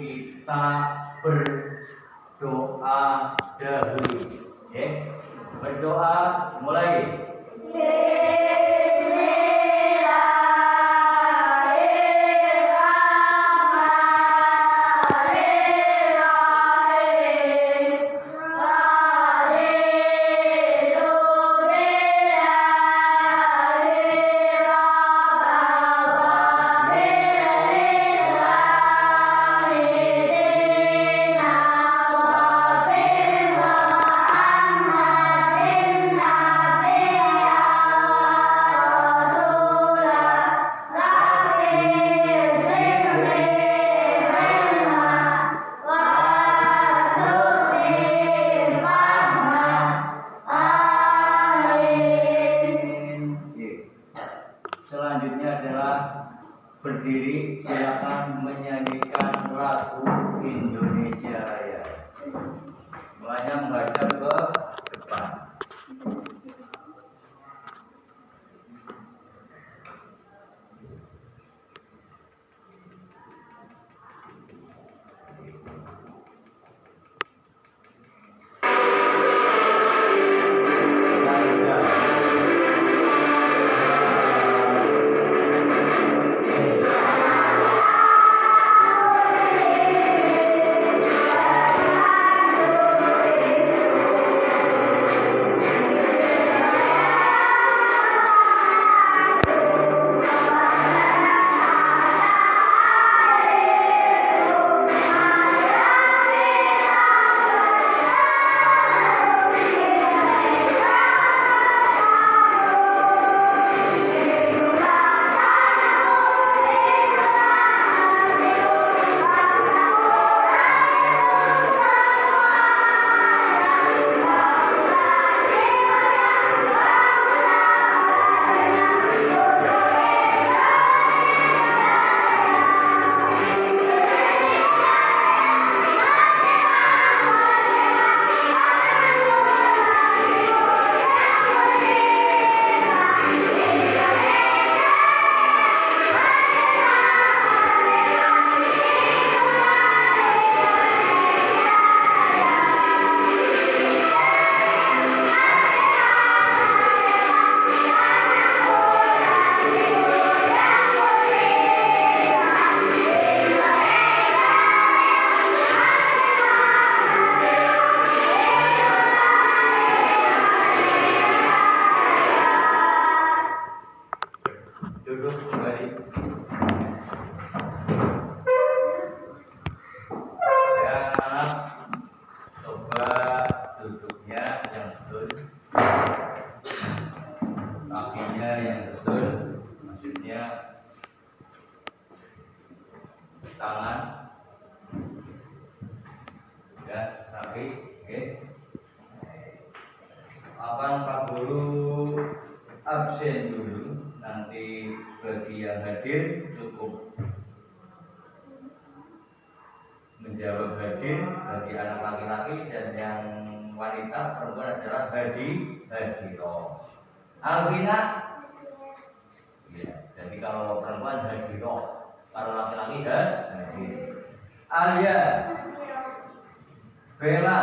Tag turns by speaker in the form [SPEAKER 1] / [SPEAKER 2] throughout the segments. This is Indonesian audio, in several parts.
[SPEAKER 1] kita berdoa dahulu. Berdoa mulai. Selanjutnya adalah berdiri, silakan menyanyikan lagu Indonesia Raya. Mulanya menghadap ke depan. Duduk kembali. Ya, anak, coba duduknya yang betul, kakinya yang betul, maksudnya tangan, ya, kaki, oke. Akan Pak Guru absen dulu. Nanti bagi yang hadir cukup menjawab hadir, bagi anak laki-laki dan yang wanita perempuan adalah hadiroh. Alvina, ya, jadi kalau perempuan hadiroh, kalau laki-laki hadir. Alia, Bella,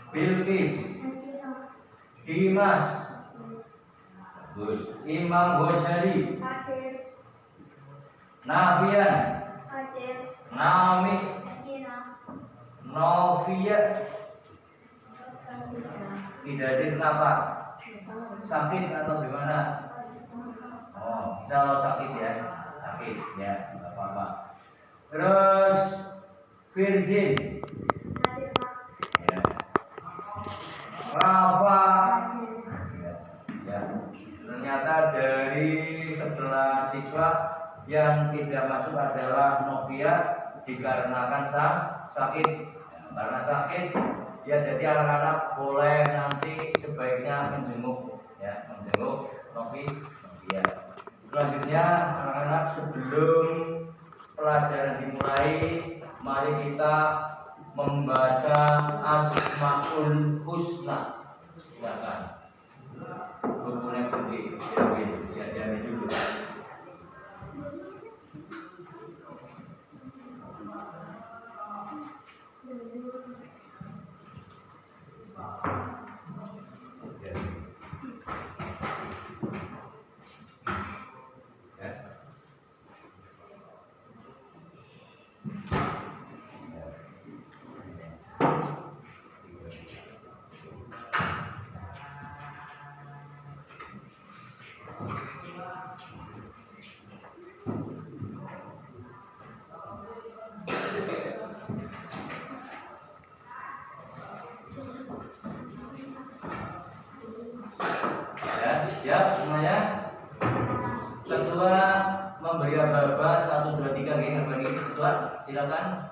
[SPEAKER 1] Bilqis, Dimas, Gus Imam Ghazali, Nafian, Naomi, Novia. Tidak hadir kenapa? Sakit atau gimana? Oh, bisa sakit ya, sakit ya, nggak apa-apa. Terus Virgin, ya. Rafa, ya. Ternyata dari 11 siswa yang tidak masuk adalah Novia dikarenakan sakit. Ya, karena sakit, ya jadi anak-anak boleh nanti sebaiknya menjenguk, ya, menjenguk Novia. Selanjutnya anak-anak sebelum pelajaran dimulai, mari kita membaca Asmaul Husna. Silakan. Bukunya pergi, siapin dulu. Tuan, silakan.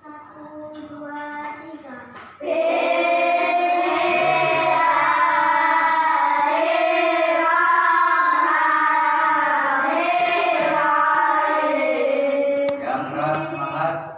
[SPEAKER 2] 1, 2, 3.
[SPEAKER 1] Yang keras semangat.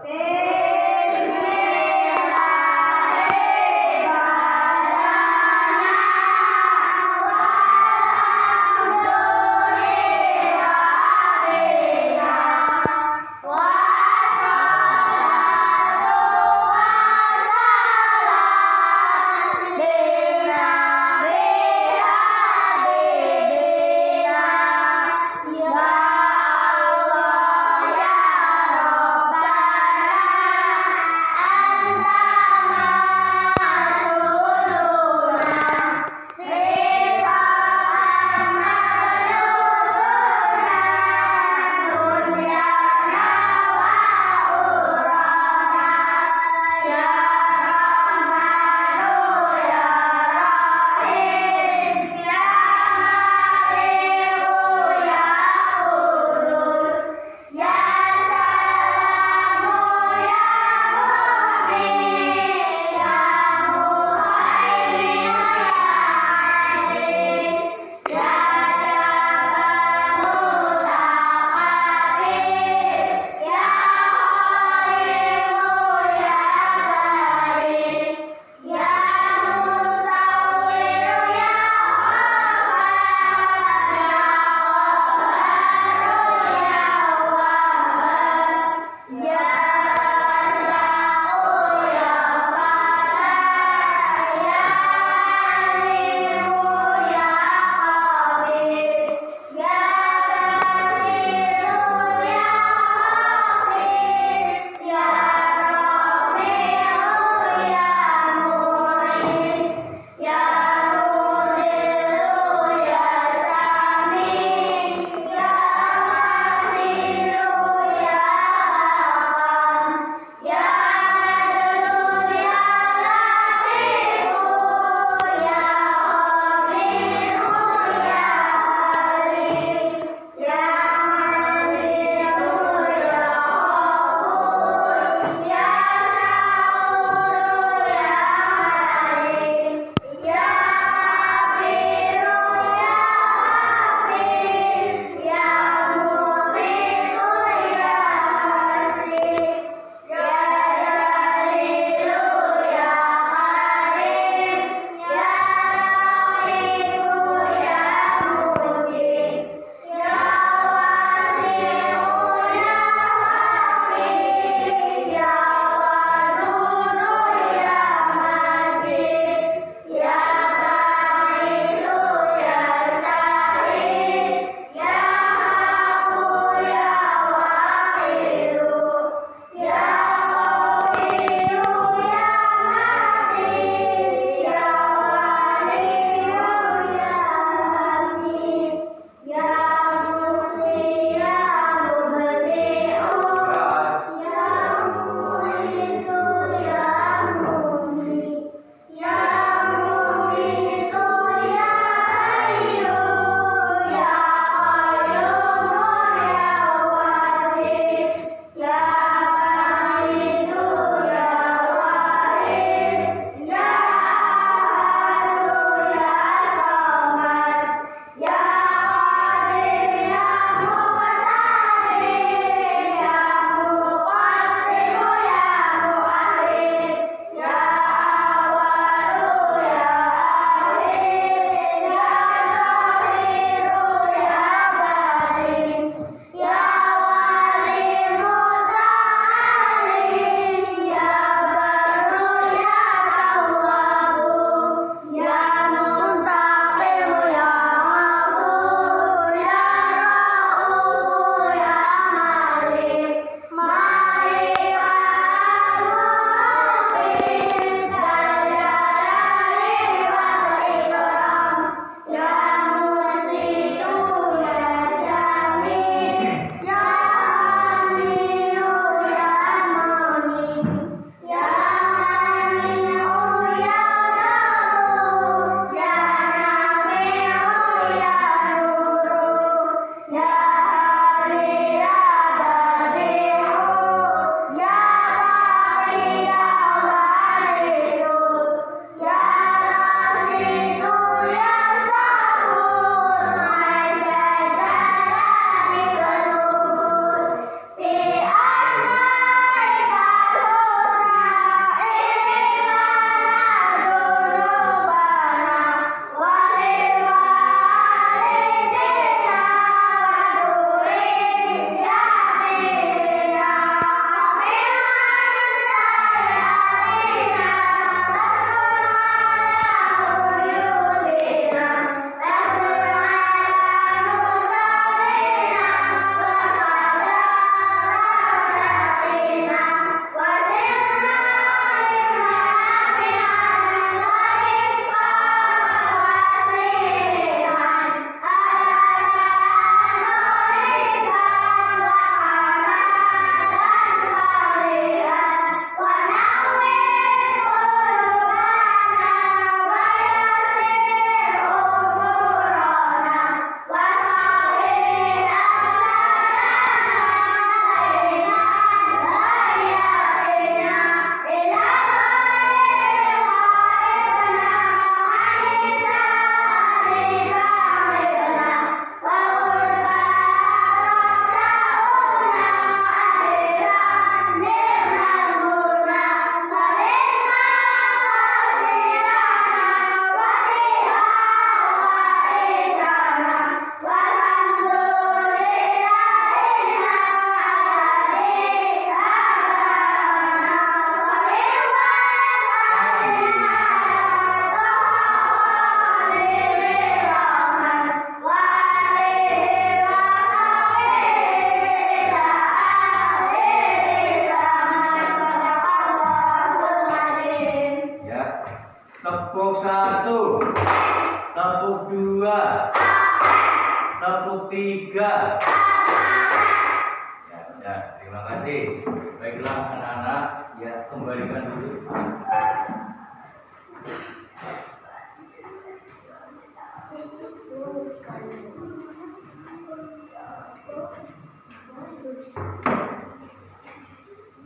[SPEAKER 1] Baiklah anak-anak, ya kembalikan dulu.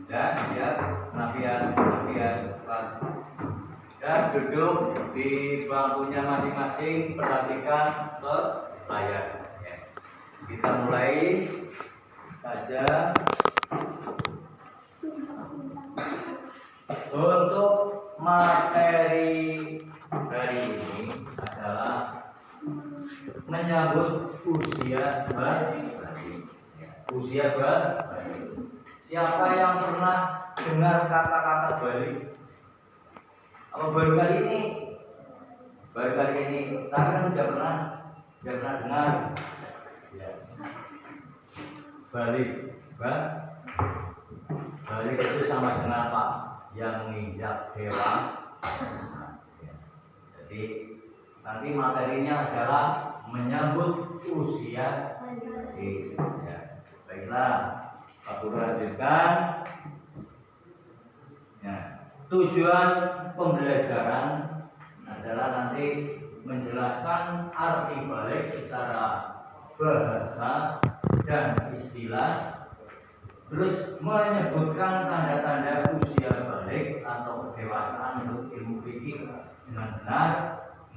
[SPEAKER 1] Dan ya, nafian, dan duduk di bangkunya masing-masing, perhatikan ke layar. Ya. Kita mulai saja. Untuk materi hari ini adalah menyambut usia bayi. Usia bayi. Siapa yang pernah dengar kata-kata balik? Apa baru kali ini? Baru kali ini. Tapi kan sudah pernah dengar. Ya. Balik, balik itu sama dengan apa? Yang menginjak hewan. Jadi nanti materinya adalah menyambut usia bayi. Ya. Baiklah. Aku lanjutkan. Ya. Tujuan pembelajaran adalah nanti menjelaskan arti balik secara bahasa dan istilah, terus menyebutkan tanda-tanda usia balik atau kedewasaan untuk ilmu fikih dengan benar,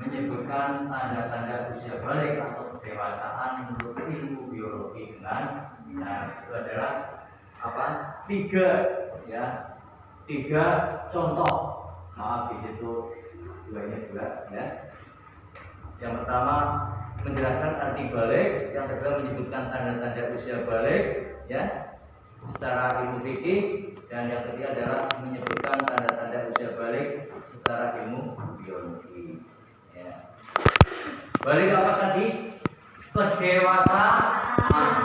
[SPEAKER 1] menyebutkan tanda-tanda usia balik atau kedewasaan untuk ilmu biologi dengan benar. Itu adalah apa? Tiga contoh. Maaf di situ duanya juga ya. Yang pertama menjelaskan arti balik, yang kedua menyebutkan tanda-tanda usia balik ya secara ilmu fikih, dan yang ketiga adalah menyebutkan tanda-tanda usia balik secara ilmu biologi. Ya. Balik apa tadi? Kedewasaan.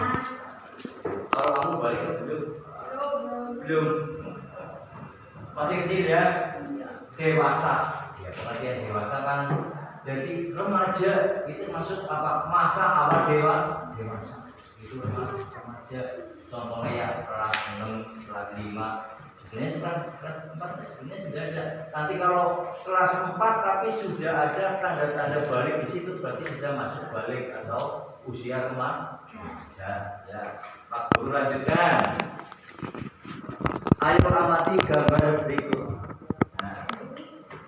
[SPEAKER 1] Kalau kamu balik belum masih kecil ya, dewasa ya, pengertian dewasa kan jadi remaja itu maksud apa? Masa awal dewasa itu remaja. Contohnya ya kelas 6, kelas 5, sebenarnya kelas 4 sebenarnya sudah ada. Nanti kalau kelas 4 tapi sudah ada tanda-tanda balik di situ, berarti sudah masuk balik atau usia remaja ya. Pak Guru lanjutkan. Ayo amati gambar berikut. Nah,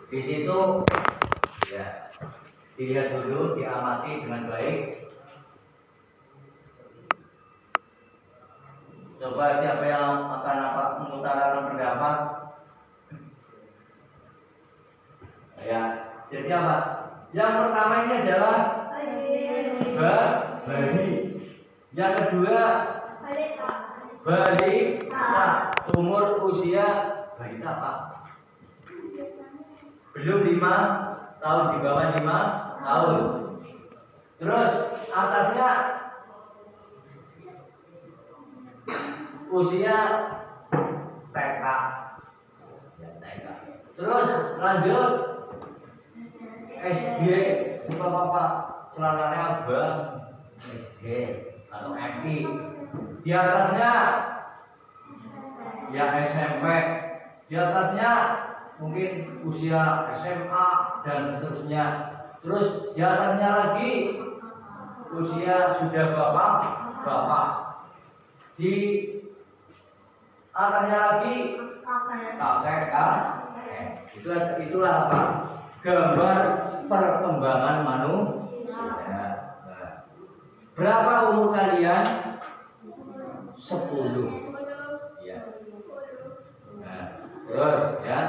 [SPEAKER 1] di situ ya dilihat dulu, diamati dengan baik. Coba siapa yang akan mengutarakan pendapat? Ya, jadi apa? Yang pertama ini adalah bayi. Yang kedua balita. Umur usia balita apa? Belum 5 tahun, di bawah 5 tahun. Terus atasnya usia TK. Ya, TK. Terus lanjut SD, coba Bapak celananya abang SD atau MI. Di atasnya ya SMP, di atasnya mungkin usia SMA dan seterusnya. Terus di atasnya lagi usia sudah bapak. Di atasnya lagi kakek. Itulah apa? Gambar perkembangan manusia. Nah, berapa umur kalian? 10. Ya. Nah, terus ya.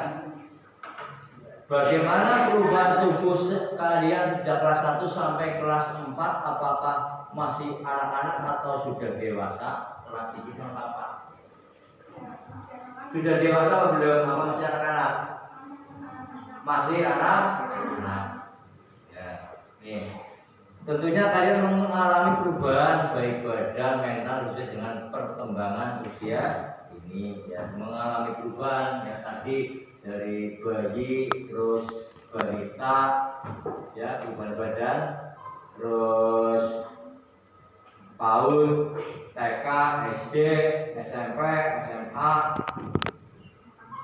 [SPEAKER 1] Bagaimana perubahan tubuh kalian sejak kelas 1 sampai kelas 4? Apakah masih anak-anak atau sudah dewasa? Kelas 3 sampai apa? Sudah dewasa atau belum? Apa masih anak-anak? Masih anak-anak. Ya. Nih. Tentunya kalian mengalami perubahan baik badan, mental, khusus dengan perkembangan usia ini ya, mengalami perubahan ya tadi dari bayi terus balita ya, perubahan badan, terus PAUD, TK, SD, SMP, SMA, SMA,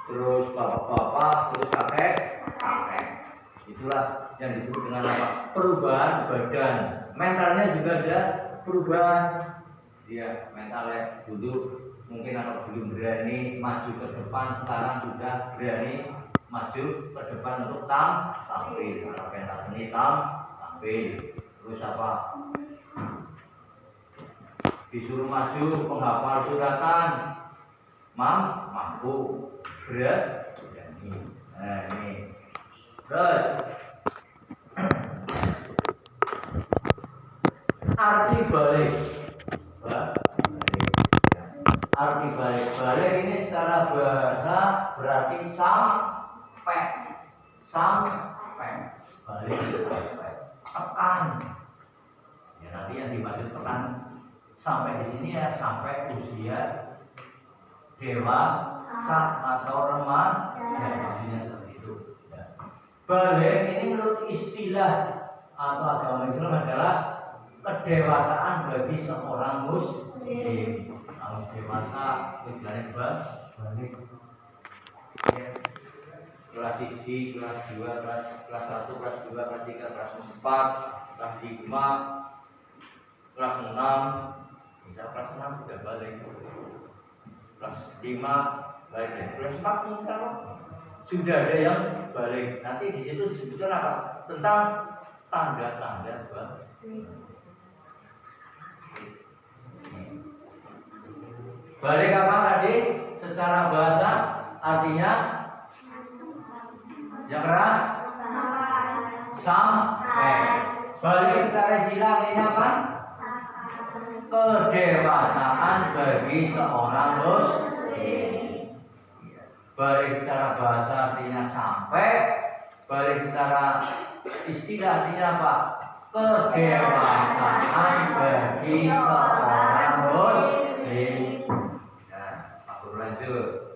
[SPEAKER 1] terus bapak-bapak, terus kakek. Itulah yang disebut dengan apa? Perubahan badan. Mentalnya juga ada perubahan. Dia mentalnya dulu mungkin anak belum berani maju ke depan, sekarang sudah berani maju ke depan untuk tampil. Anak pentas seni tampil. Terus apa? Disuruh maju penghafal suratan, mampu, berani. Nah ini. Terus arti balik. Arti balik ini secara bahasa berarti sampai balik sampai tekan. Ya nanti yang dimaksud tekan sampai di sini ya sampai usia dewasa atau remaja. Maksudnya seperti itu. Ya. Balik ini menurut istilah atau agama Islam adalah kedewasaan bagi seorang muslim. Harus dewasa, tujuannya balik. Ya. Kelas 1, kelas 2, kelas 1, kelas 2, kelas 3, kelas 4, kelas 5, kelas 6. Bisa kelas 6 sudah balik. Kelas 5 balik. Kelas 4 misalnya sudah ada yang balik. Nanti di situ disebutkan apa? Tentang tanda-tanda balik. Balik apa tadi? Secara bahasa artinya yang keras sampai. Balik secara istilah artinya apa? Kedewasaan bagi seorang muslim. Balik secara bahasa artinya sampai. Balik secara istilah artinya apa? Kedewasaan bagi seorang muslim. Lanjut.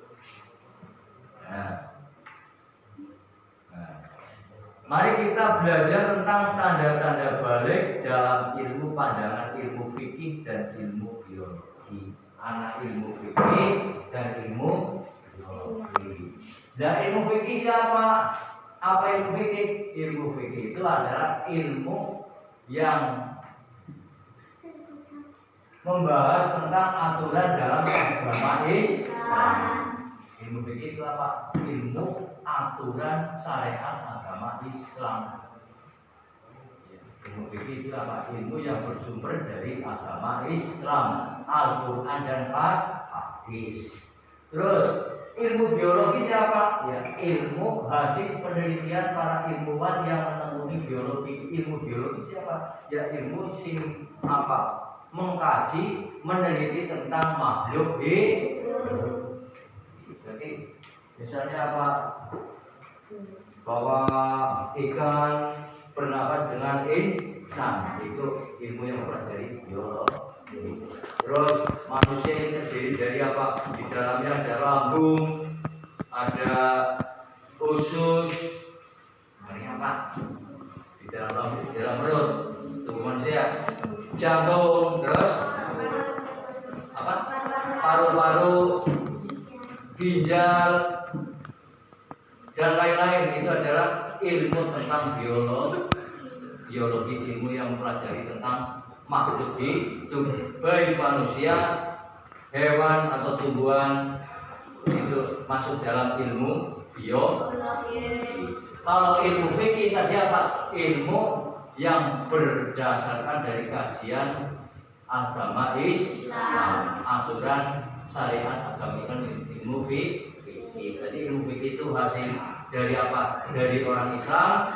[SPEAKER 1] Mari kita belajar tentang tanda-tanda balik dalam ilmu pandangan ilmu fikih dan ilmu biologi. Anak ilmu fikih dan ilmu biologi. Dan ilmu fikih siapa? Apa ilmu fikih? Ilmu fikih itu adalah ilmu yang membahas tentang aturan dalam agama Islam. Ilmu fikih itu apa? Ilmu aturan syariat agama Islam. Ilmu fikih itu apa? Ilmu yang bersumber dari agama Islam, Al-Quran dan hadis. Terus ilmu biologi siapa? Ya, ilmu hasil penelitian para ilmuwan yang menekuni biologi. Ilmu biologi siapa? Ya, ilmu sing apa? Mengkaji, meneliti tentang makhluk hidup. Jadi misalnya apa? Bahwa ikan bernapas dengan insan, itu ilmu yang mempelajari biologi. Terus manusia ini terdiri dari apa? Di dalamnya ada lambung, ada usus, ini apa? Di dalam lambung, di dalam perut, tubuh manusia. Jantung, terus apa? Paru-paru, ginjal, dan lain-lain. Itu adalah ilmu tentang biologi, ilmu yang mempelajari tentang makhluk hidup, baik manusia, hewan atau tumbuhan. Itu masuk dalam ilmu biologi. Kalau ilmu fikih tadi apa? Ilmu yang berdasarkan dari kajian agama Islam, aturan syariat agama Islam, ilmu fikih. Jadi ilmu fikih itu hasil dari apa? Dari orang Islam,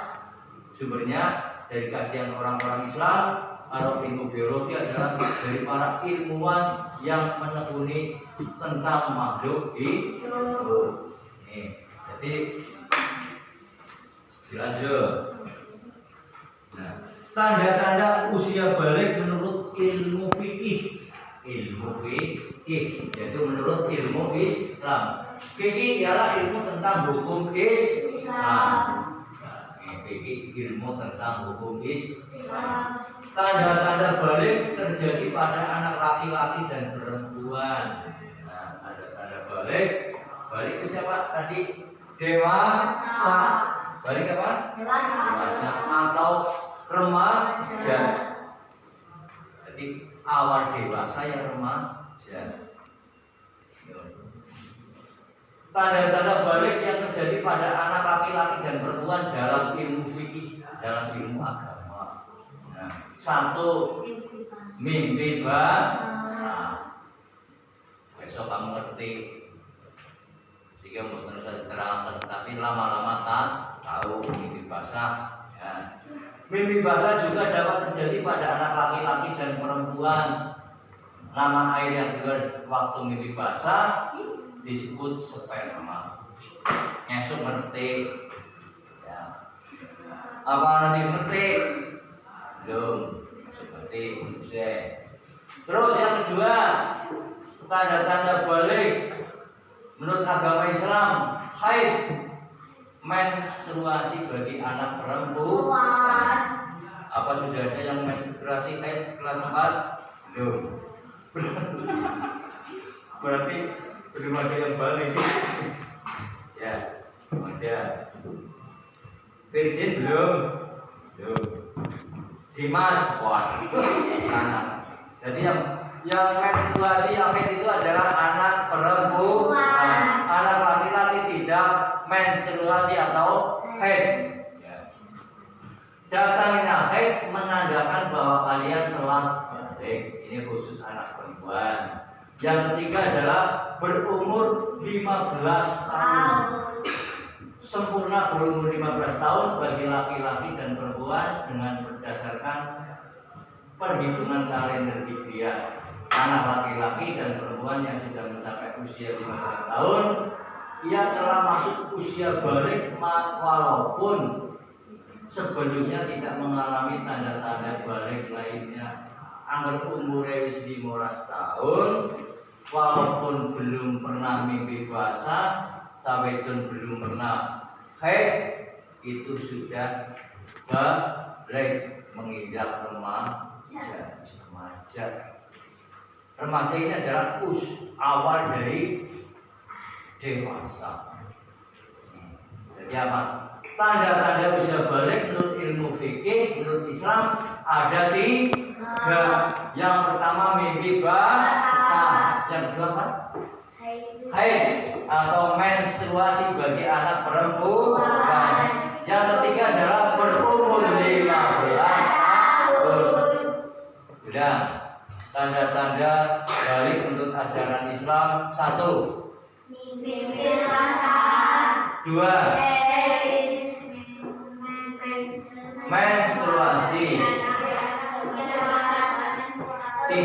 [SPEAKER 1] sumbernya dari kajian orang-orang Islam. Kalau ilmu biologi adalah dari para ilmuwan yang menekuni tentang makhluk hidup. Jadi dilanjut. Nah, tanda-tanda usia balik menurut ilmu fikih. Ilmu fikih yaitu menurut ilmu Islam. Fikih ialah ilmu tentang hukum Islam. Fikih ilmu tentang hukum Islam. Tanda-tanda balik terjadi pada anak laki-laki dan perempuan. Nah, tanda-tanda balik. Balik itu siapa tadi? Dewasa. Balik apa? Dewasa atau remaja. Jadi awal dewasa ya remaja. Tanda-tanda balik yang terjadi pada anak laki-laki dan perempuan dalam ilmu fikih, dalam ilmu agama. Nah, satu, mimpi basah. Besok kamu ngerti. Jika mau terus terangkan, tapi lama-lama tak tahu mimpi basah. Ya. Mimpi basah juga dapat terjadi pada anak laki-laki dan perempuan. Nama air yang keluar waktu mimpi basah disebut sperma. Ngesuk ngerti. Ya. Apa nasi ngerti? Belum. Seperti saya. Terus yang kedua, tanda-tanda balik menurut agama Islam, haid, menstruasi bagi anak perempuan. Apa sudah ada yang menstruasi haid kelas 4? Belum. Berarti belum ada yang balik. Ya, ada. Virgin belum. Belum. Dimas, wah, anak. Jadi yang menstruasi haid itu adalah anak perempuan. Anak laki-laki tidak menstruasi atau haid. Datangnya haid menandakan bahwa kalian telah balik. Ini khusus anak perempuan. Yang ketiga adalah berumur 15 tahun. Sempurna berumur 15 tahun bagi laki-laki dan perempuan dengan berdasarkan perhitungan kalender Hijriah. Anak laki-laki dan perempuan yang sudah mencapai usia 15 tahun, ia telah masuk usia balik walaupun sebelumnya tidak mengalami tanda-tanda balik lainnya. Angger umurnya wis 15 tahun, walaupun belum pernah mimpi basah, sampai belum pernah haid, itu sudah balik menginjak remaja. Remaja ini adalah awal dari dewasa. Jadi apa? Tanda-tanda usia balik menurut ilmu fikih, menurut Islam ada tiga. Yang pertama mimpi basah, yang kedua apa? Haid atau menstruasi bagi anak perempuan. Yang ketiga adalah berumur 15 tahun. Sudah. Tanda-tanda balik menurut ajaran Islam: 1.
[SPEAKER 2] Mimpi basah.
[SPEAKER 1] 2. Menstruasi. 3.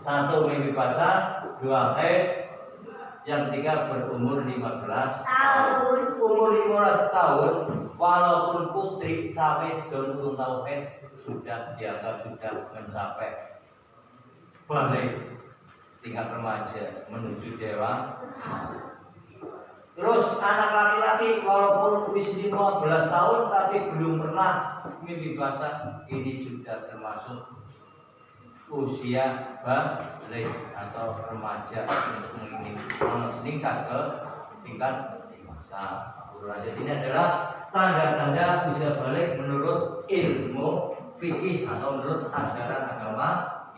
[SPEAKER 1] 1. Mimpi basah. 2. Haid. Yang ketiga berumur 15 tahun. Umur 15 tahun, walaupun putri sampai belum tahu haid, sudah dianggap sudah mencapai balik tingkat remaja menuju dewasa. Terus anak laki-laki walaupun wis 15 tahun tapi belum pernah mimpi basah, ini sudah termasuk usia balik atau remaja untuk meningkat ke tingkat dewasa. Jadi ini adalah tanda-tanda usia balik menurut ilmu fikih atau menurut ajaran agama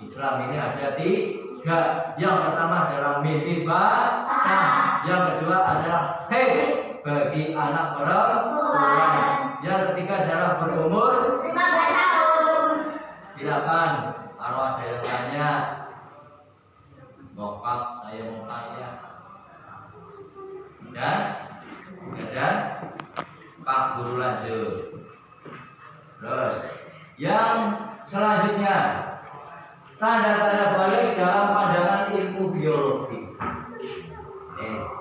[SPEAKER 1] Islam. Ini ada 3. Yang pertama adalah mimpi basah. Yang kedua adalah haid bagi anak perempuan. Yang ketiga adalah berumur 15 tahun. Silakan kalau ada yang tanya. Bokap saya mau tanya. Dan Pak Guru lanjut. Terus yang selanjutnya, tanda-tanda balik dalam pandangan ilmu biologi.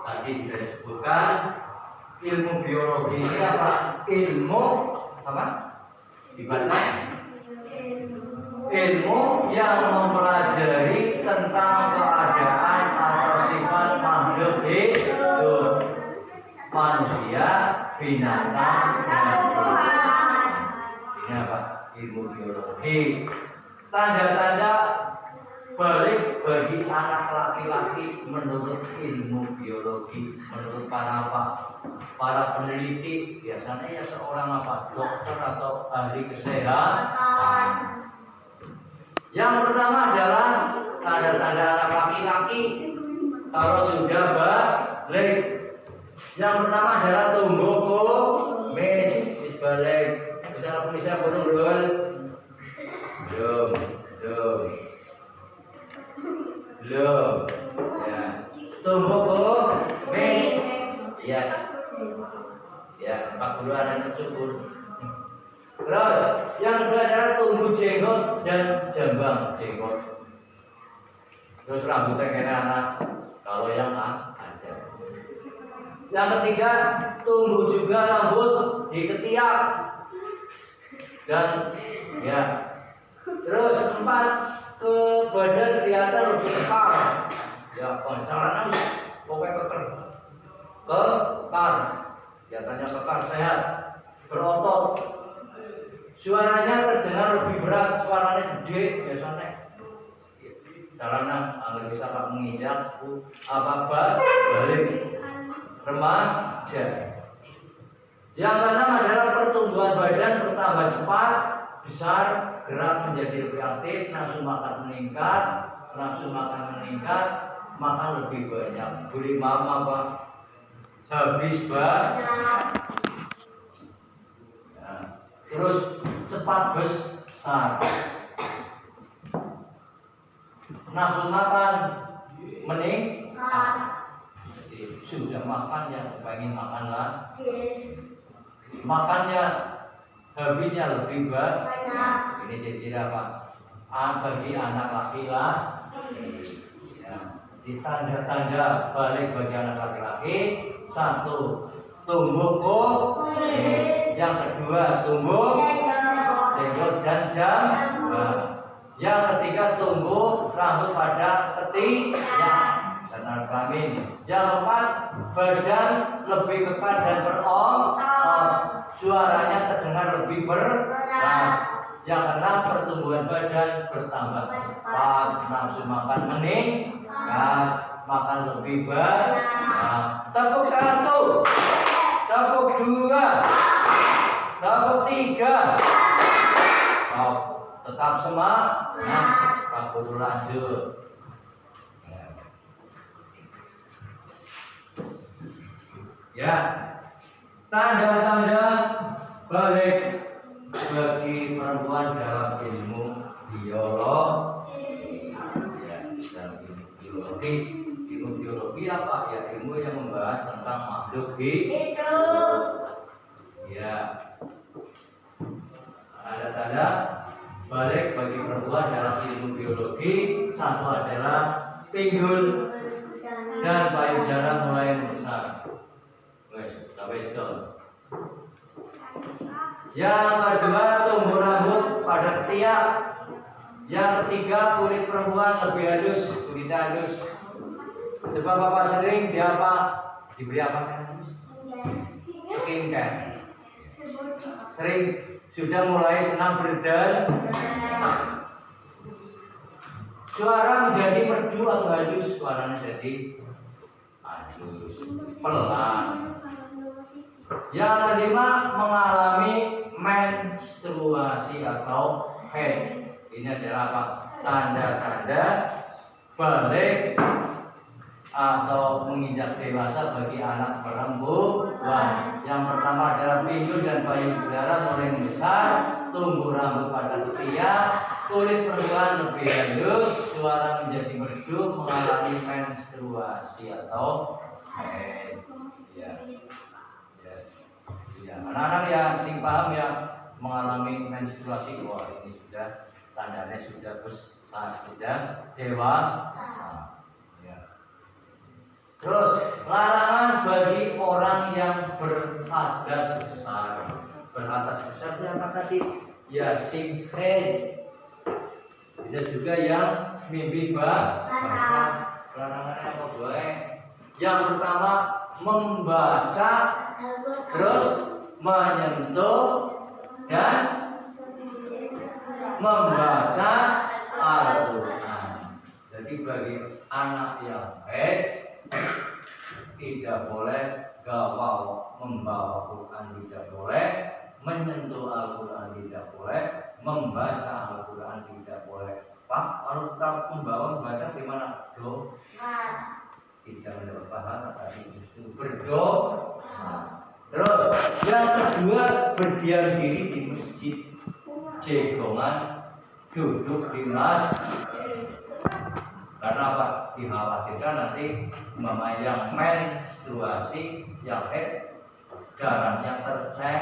[SPEAKER 1] Tadi sudah disebutkan ilmu biologi ini apa? Ilmu apa? Dibaca? Ilmu yang mempelajari tentang keadaan atau sifat makhluk hidup, manusia, binatang, dan tumbuhan. Ini apa? Ilmu biologi. Tanda-tanda balik anak laki-laki menurut ilmu biologi, menurut para peneliti, biasanya ya seorang dokter atau ahli kesehatan. Yang pertama adalah tanda-tanda anak laki-laki kalau sudah balik. Yang pertama adalah tumbuh kumis balik. Bisa burung dul. Belum. Ya. Tumbuh kumis. Ya. Ya, 40 anak tersebut. Terus, yang kedua adalah tumbuh jenggot dan jambang jenggot. Terus rambutnya kayak anak. Kalau yang ada. Yang ketiga, tumbuh juga rambut di ketiak. Dan ya. Terus keempat, ke badan kelihatan lebih kekar. Ya, pancaran pokoknya kekar. Kekar. Kelihatannya kekar, sehat, berotot. Suaranya terdengar lebih berat, suaranya gede biasanya. Karena agar bisa Pak menginjak balik remaja. Yang keenam adalah pertumbuhan badan bertambah cepat, besar, gerak menjadi lebih aktif, nafsu makan meningkat, makan lebih banyak. Beli mama habis banyak. Terus cepat besar. Nafsu makan meningkat. Sudah makan ya pengen makan lagi. Makannya habisnya lebih banyak. Ini jadi apa? Bagi anak laki-laki. Ya. Di tanda-tanda balik bagi anak laki-laki, satu, tumbuh kumis. Yang kedua, tumbuh jenggot dan jambang. Yang ketiga, tumbuh rambut pada ketiak dan anak kelamin. Yang keempat, badan lebih kekar dan berotot. Suaranya terdengar lebih berat. Yang keenam, pertumbuhan badan bertambah cepat, nafsu makan meningkat, makan lebih banyak. Tepuk satu, tepuk dua, tepuk tiga. Oh, tetap semangat. Pak Guru lanjut. Ya, tanda-tanda balik bagi perempuan dalam ilmu biologi. Ya, dalam ilmu biologi apa? Ya, ilmu yang membahas tentang makhluk hidup. Ya, ada tanda balik bagi perempuan dalam ilmu biologi. Satu adalah pinggul dan payudara mulai membesar. Sampai itu. Yang kedua, tumbuh rambut pada ketiak. Yang ketiga, kulit perempuan lebih halus, kulitnya halus. Sebab Bapak sering dia apa? Diberi apa? Skincare. Sering sudah mulai senang berdan. Suara menjadi merdu atau halus, suaranya jadi halus, pelan. Yang kelima, mengalami menstruasi atau haid. Ini adalah apa? Tanda-tanda balik atau menginjak dewasa bagi anak perempuan. Yang pertama adalah pinggul dan payudara mulai membesar, tumbuh rambut pada ketiak, kulit perempuan lebih halus, suara menjadi merdu, mengalami menstruasi atau haid. Ya, anak-anak yang sing paham yang mengalami menstruasi, wah ini sudah tandanya sudah besar, sudah dewasa. Ya. Terus larangan bagi orang yang beratas besar. Beratas besar itu apa tadi? Ya simpen. Bisa juga yang mimpi basah. Larangannya apa boleh? Yang pertama membaca, terus menyentuh dan membaca Al-Quran. Jadi bagi anak yang baik tidak boleh membawa Quran, tidak boleh menyentuh Al-Quran, tidak boleh membaca Al-Quran, tidak boleh. Pak, kalau kita membaca gimana? Tidak mendapat pahala, tapi justru berdoa. Terus yang kedua, berdiam diri di masjid, jegongan, duduk di masjid. Karena apa? Dikhawatirkan nanti mama yang menstruasi, yang haid, darahnya tercek.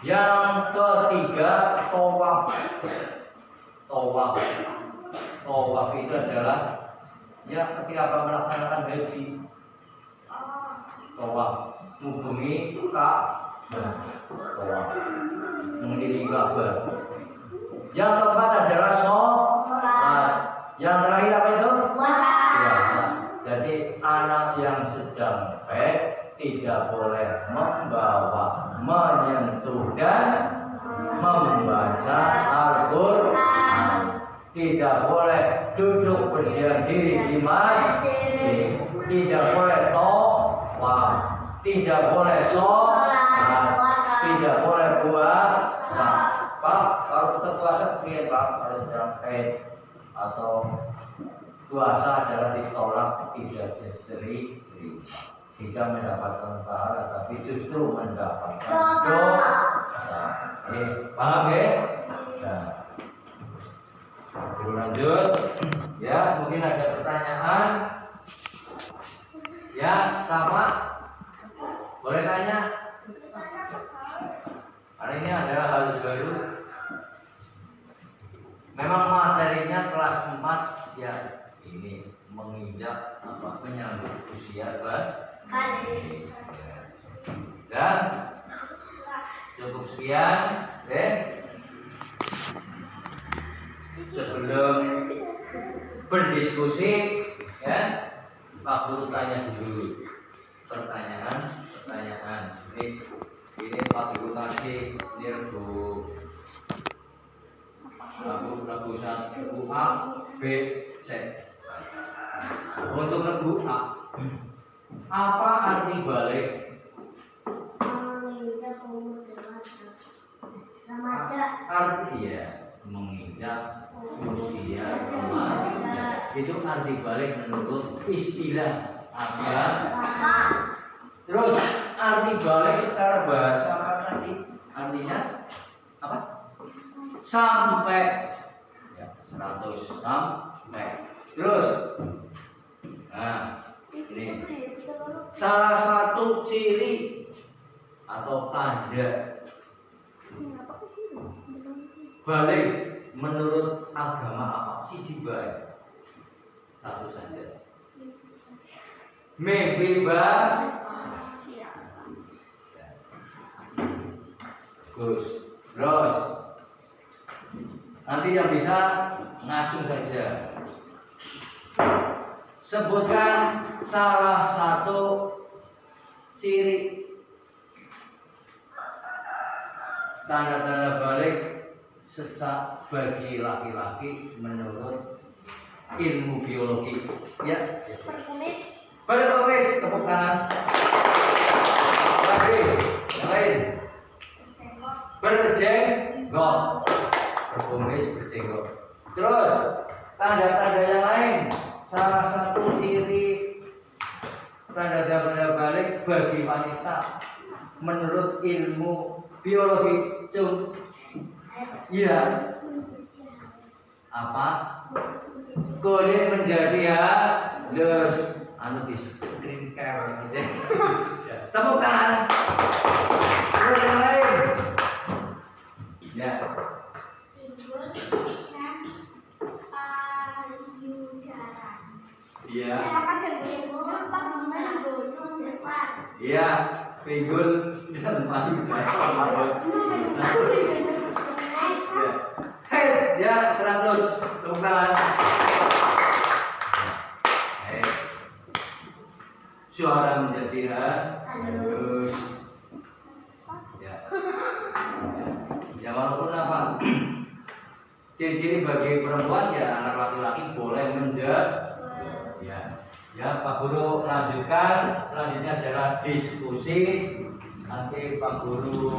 [SPEAKER 1] Yang ketiga, tawaf. Tawaf itu adalah ya ketika melaksanakan haji. Tawaf menghubungi Ka'bah. Tawaf menghubungi Ka'bah. Yang keempat adalah sholat. Yang terakhir apa itu? Puasa. Jadi anak yang sedang haid tidak boleh membawa, menyentuh dan membaca Al-Quran. Tidak boleh duduk berdiam diri di masjid. Tidak boleh tawaf. Tidak boleh sholat. Tidak boleh puasa. Pak, kalau kita puasa begini Pak, kalau sedang haid atau puasa adalah ditolak, tidak diterima. Tidak mendapatkan pahala, tapi justru mendapatkan dosa. Paham ya? Nah, lanjut. Ya, mungkin ada pertanyaan. Ya, sama. Boleh tanya? Hari ini ada hal baru. Memang materinya kelas 4 ya, ini menginjak menyambut usia dan cukup sekian, sebelum berdiskusi ya, Pak Guru tanya dulu pertanyaan. Ini Pak Guru kasih ini regu A, B, C. Untuk regu A, apa arti balik? Arti ya, menginjak usia remaja. Itu arti balik menurut istilah apa? Terus arti balik secara bahasa apa tadi? Artinya apa? Sampai ya, 100 sampai. Terus nah, ini salah satu ciri atau tanda balik menurut agama apa? Siji bae. Satu saja. Mimpi Terus nanti yang bisa ngacung saja. Sebutkan salah satu ciri tanda-tanda balik bagi laki-laki menurut ilmu biologi. Ya. Berkumis, tepuk tangan. Lagi, yang lain. Berjenggot, berkumis, berjenggot. Terus tanda-tanda yang lain. Salah satu ciri tanda-tanda balik bagi wanita menurut ilmu biologi. Iya. Apa? Kulit menjadi halus. Di screen care gitu. Tepuk tangan. Terus yang lain. Ya. Iya. Iya, pinggul dan payudara. Hei, ya 100 tepuk tangan. Suara menjadi halus. Ya walaupun apa ciri-ciri bagi perempuan ya anak laki-laki laki-laki boleh menjawab. Ya, Pak Guru lanjutkan. Selanjutnya adalah diskusi. Nanti Pak Guru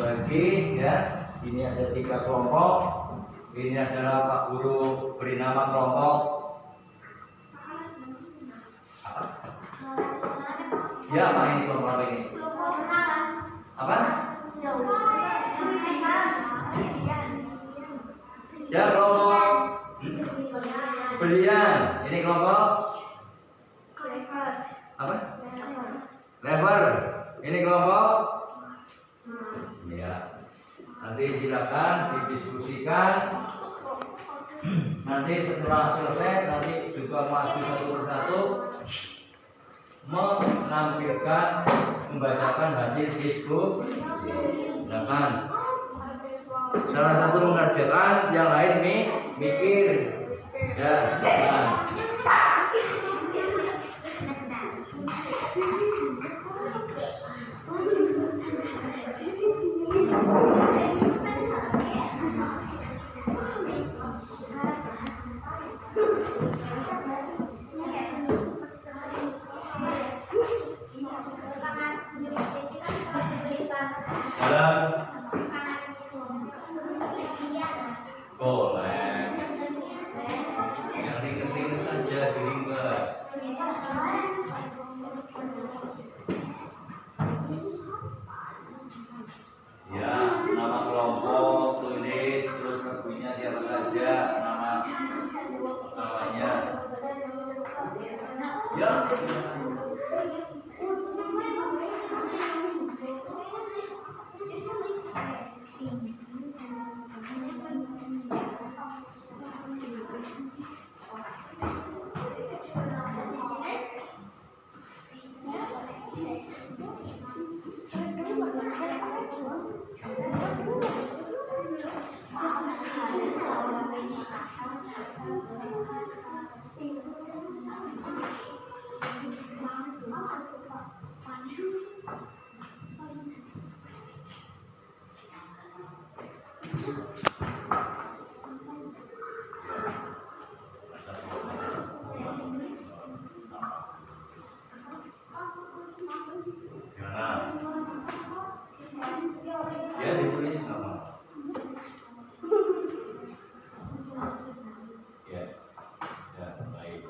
[SPEAKER 1] bagi ya. Ini ada 3 kelompok. Ini adalah Pak Guru beri nama kelompok. Apa? Ya, apa ini kelompok apa ini? Apa? Ya, kelompok belian. Ini kelompok apa? Lever. Ini kelompok. Ya. Nanti silakan didiskusikan. Nanti setelah selesai, nanti juga maju satu persatu menampilkan, membacakan hasil diskusi. Silakan. Salah satu mengerjakan, yang lain mikir. Ya, silakan. Boleh. Yang ringan-ringan saja diringkas. Ya, nama kelompok tulis, terus lagunya siapa saja, namanya. Ya. Ya, ditulis nama. Ya, ya, baik.